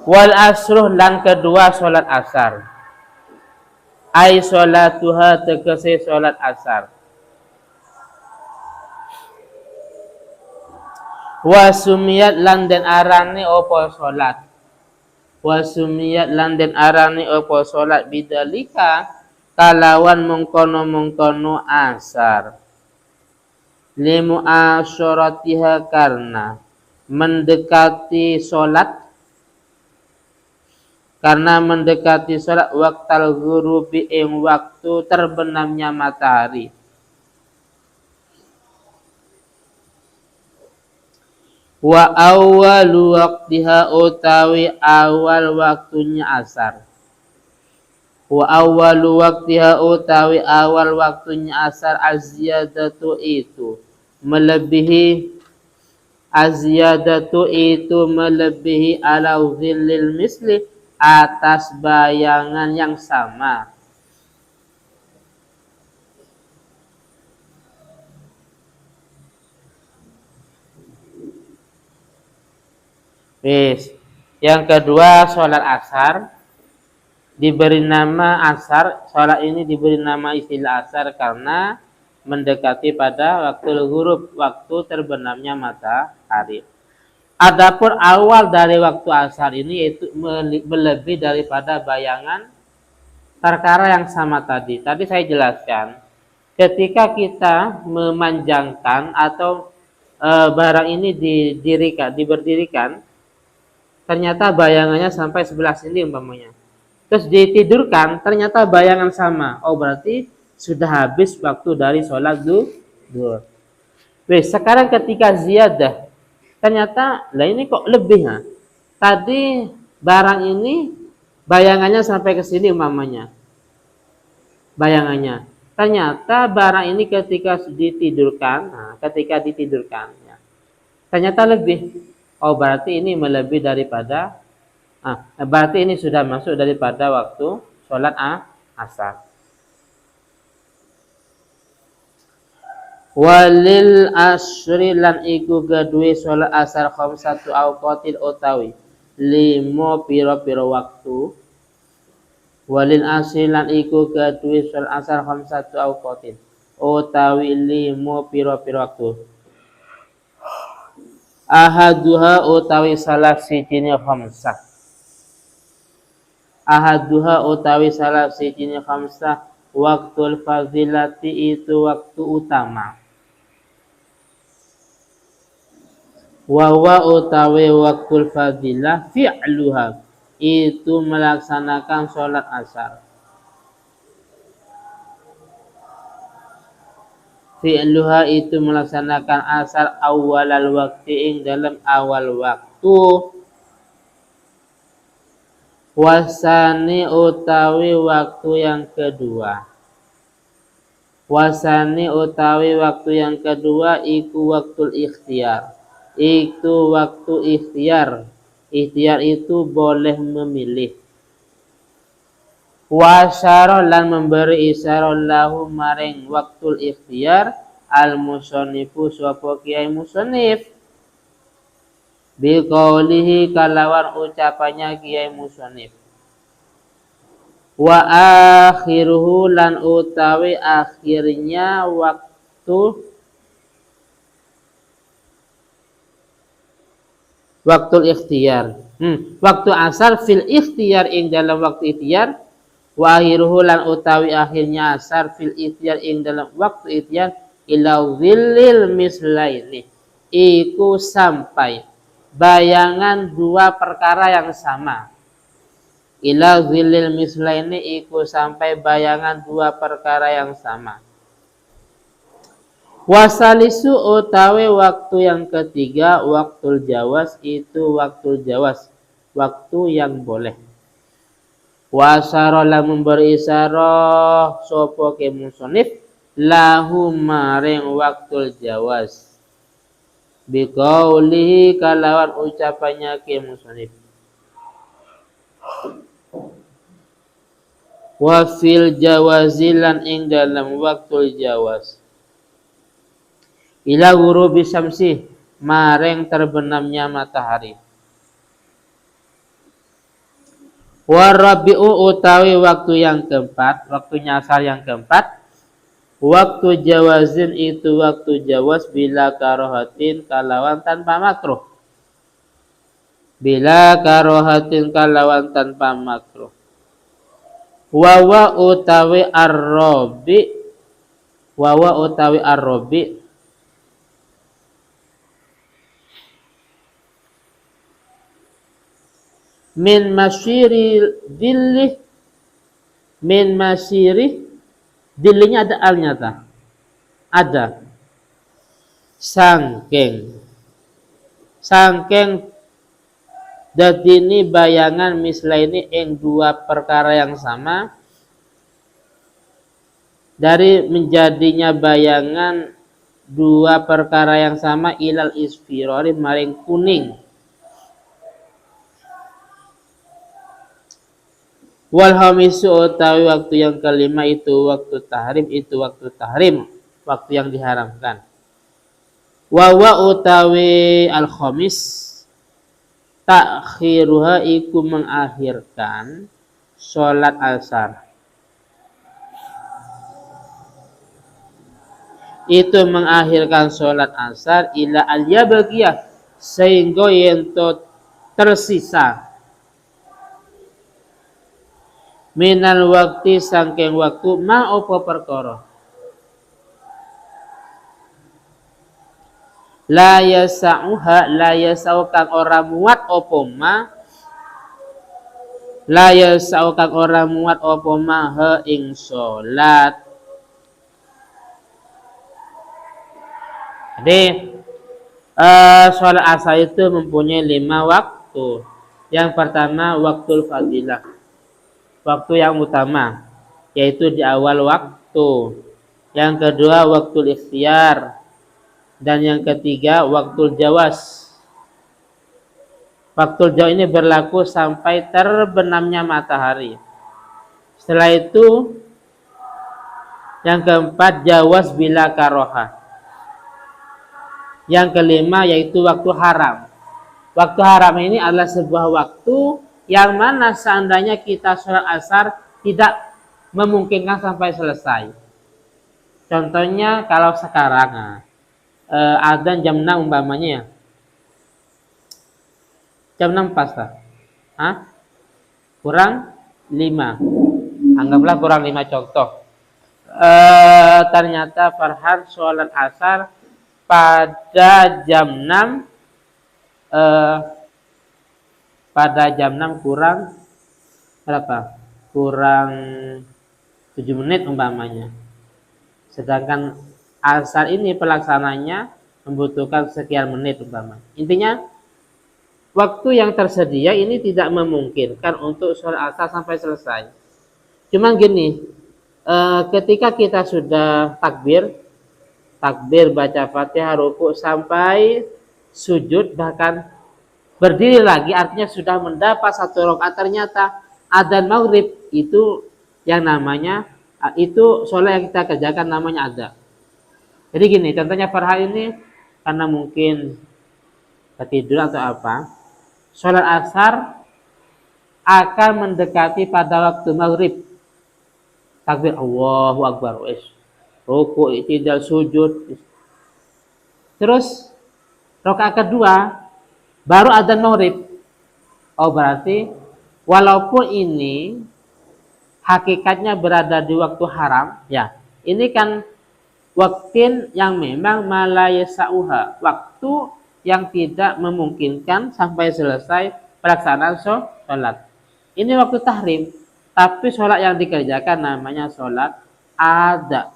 Wal asruh lan kedua salat asar. Ai salatuha tegese salat asar. Wa sumiyat lan den arani apa salat. Wa sumiyat lan den arani apa salat bidalika kalawan mengkono-mengkono asar. Limu asyaratiha karena mendekati salat waktal ghurubi ing waktu terbenamnya matahari. Wa awwalu waqtiha utawi awal waktunya asar. Wa awwalu waqtiha utawi awal waktunya asar az-ziyadatu itu melebihi ala zillil misli atas bayangan yang sama. Wis. Yang kedua sholat asar diberi nama asar. Sholat ini diberi nama istilah asar karena mendekati pada waktu ghurub, waktu terbenamnya matahari. Adapun awal dari waktu asar ini yaitu melebih daripada bayangan perkara yang sama tadi. Tadi saya jelaskan, ketika kita memanjangkan atau barang ini diberdirikan, ternyata bayangannya sampai sebelah sini umpamanya. Terus ditidurkan, ternyata bayangan sama. Oh, berarti sudah habis waktu dari sholat zuhur. Wes, sekarang ketika ziyadah, ternyata lah ini kok lebih ha? Tadi barang ini bayangannya sampai ke sini umpamanya. Bayangannya. Ternyata barang ini ketika ditidurkan, ya, ternyata lebih. Oh, berarti ini melebihi daripada berarti ini sudah masuk daripada waktu sholat asar. Walil asri lan iku kedue sholat asar khamsatu awqatil utawi 5 pira-pira waktu. Walil asri lan iku kedue sholat asar khamsatu awqatil utawi 5 pira-pira waktu. Ahaduha utawi salah sijine khamsah. Ahaduha utawi salah sijine khamsah waktul fadilati itu waktu utama. Wawa utawi waktul fadilah fi'luha itu melaksanakan sholat asar. Fi'luha itu melaksanakan asar awalal waktu ing dalam awal waktu. Wasani utawi waktu yang kedua. Wasani utawi waktu yang kedua iku waktul ikhtiyar. Itu waktu ikhtiar. Ikhtiar itu boleh memilih. Wasyarah lan memberi isyarah lahu maring waktul ikhtiyar al musannifu sapa kiai musannif biqaulihi kalawan ucapannya kiai musannif wa akhiruhu lan utawi akhirnya waktul ikhtiyar. Waktu asar fil ikhtiyar ing dalam waktu ikhtiyar. Wa akhiruhu lan utawi akhirnya asar fil ikhtiyar ing dalam waktu ikhtiyar ila zillil mislaini iku sampai bayangan dua perkara yang sama. Ila zillil mislaini iku sampai bayangan dua perkara yang sama. Wasalisu utawi waktu yang ketiga waktul jawaz itu waktul jawaz, waktu yang boleh. Wasara la memberi isyarah sapa ke musannif lahu maring waktul jawaz biqaulihi kalawan ucapannya ke musannif wa fil jawazilan ing dalam waktul jawaz ila ghurubi syamsi maring terbenamnya matahari. Warabi'u utawi waktu yang keempat, waktunya asar yang keempat, waktu jawazin itu waktu jawaz bila karohatin kalawan tanpa makruh. Bila karohatin kalawan tanpa makruh. Wawa utawi arrobi, wawa utawi arrobi, min masyiri dilih, min masyiri dilihnya ada alnya ta, ada sangking dadi ini bayangan mislah ini ing dua perkara yang sama, dari menjadinya bayangan dua perkara yang sama ilal isfirori maring kuning. Wal hamisu utawi waktu yang kelima itu waktu tahrim, waktu yang diharamkan. Wawa utawi al khamis takhiruha iku mengakhirkan sholat asar. Itu mengakhirkan sholat asar ila al yabagiyah sehingga yento tersisa minal waktu sangking waktu ma opo perkara la yasau kang ora muat opo ma, la yasau kang ora muat opo ma ha ing sholat. Jadi sholat asar itu mempunyai 5 waktu. Yang pertama waktu fadilah, waktu yang utama, yaitu di awal waktu. Yang kedua waktu ikhtiar, dan yang ketiga waktu jawaz. Waktu jawaz ini berlaku sampai terbenamnya matahari. Setelah itu yang keempat jawaz bila karohah. Yang kelima yaitu waktu haram. Waktu haram ini adalah sebuah waktu yang mana seandainya kita sholat asar tidak memungkinkan sampai selesai. Contohnya kalau sekarang adzan jam 6 umpamanya ya. Jam 6 pas tak? Kurang 5. Anggaplah kurang 5 contoh. Ternyata Farhan sholat asar pada jam 6 kurang berapa? Kurang 7 menit umpamanya. Sedangkan asar ini pelaksananya membutuhkan sekian menit umpamanya. Intinya waktu yang tersedia ini tidak memungkinkan untuk sholat asar sampai selesai. Cuma gini, ketika kita sudah takbir baca Fatihah, ruku sampai sujud, bahkan berdiri lagi, artinya sudah mendapat 1 rakaat, ternyata adzan maghrib itu yang namanya itu sholat yang kita kerjakan namanya adzan. Jadi gini, contohnya Farhan ini karena mungkin ketiduran atau apa, sholat asar akan mendekati pada waktu maghrib. Takbir Allahu Akbar, ruku, i'tidal, sujud. Terus rakaat kedua baru adzan maghrib. Oh, berarti walaupun ini hakikatnya berada di waktu haram, ya. Ini kan waktu yang memang malayasauha, waktu yang tidak memungkinkan sampai selesai pelaksanaan sholat. Ini waktu tahrim, tapi sholat yang dikerjakan namanya sholat ada.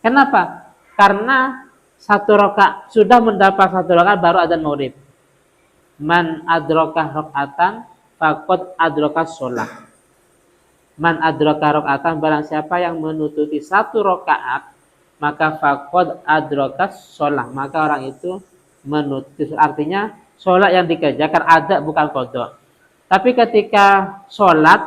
Kenapa? Karena 1 rakaat sudah mendapat 1 rakaat baru adzan maghrib. Man adrokah rakaatan faqad adrokah sholat. Man adrokah rakaatan, barang siapa yang menutupi 1 rakaat maka faqad adrokah sholat, maka orang itu menutupi. Artinya sholat yang dikerjakan ada, bukan qadha. Tapi ketika sholat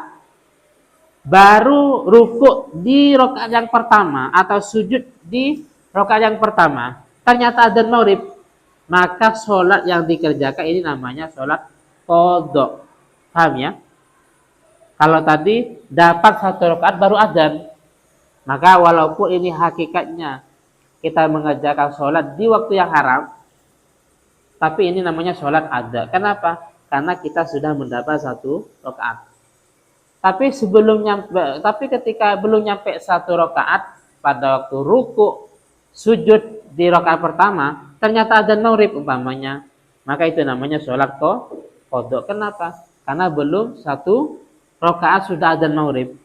baru ruku di rakaat yang pertama atau sujud di rakaat yang pertama, ternyata adzan maghrib, maka sholat yang dikerjakan ini namanya sholat qadha. Paham ya? Kalau tadi dapat 1 rakaat baru adzan, maka walaupun ini hakikatnya kita mengerjakan sholat di waktu yang haram, tapi ini namanya sholat ada. Kenapa? Karena kita sudah mendapat 1 rakaat. Tapi ketika belum nyampe 1 rakaat, pada waktu ruku, sujud di rakaat pertama, ternyata adzan maghrib umpamanya, maka itu namanya sholat qodok. Kenapa? Karena belum 1 rakaat sudah adzan maghrib.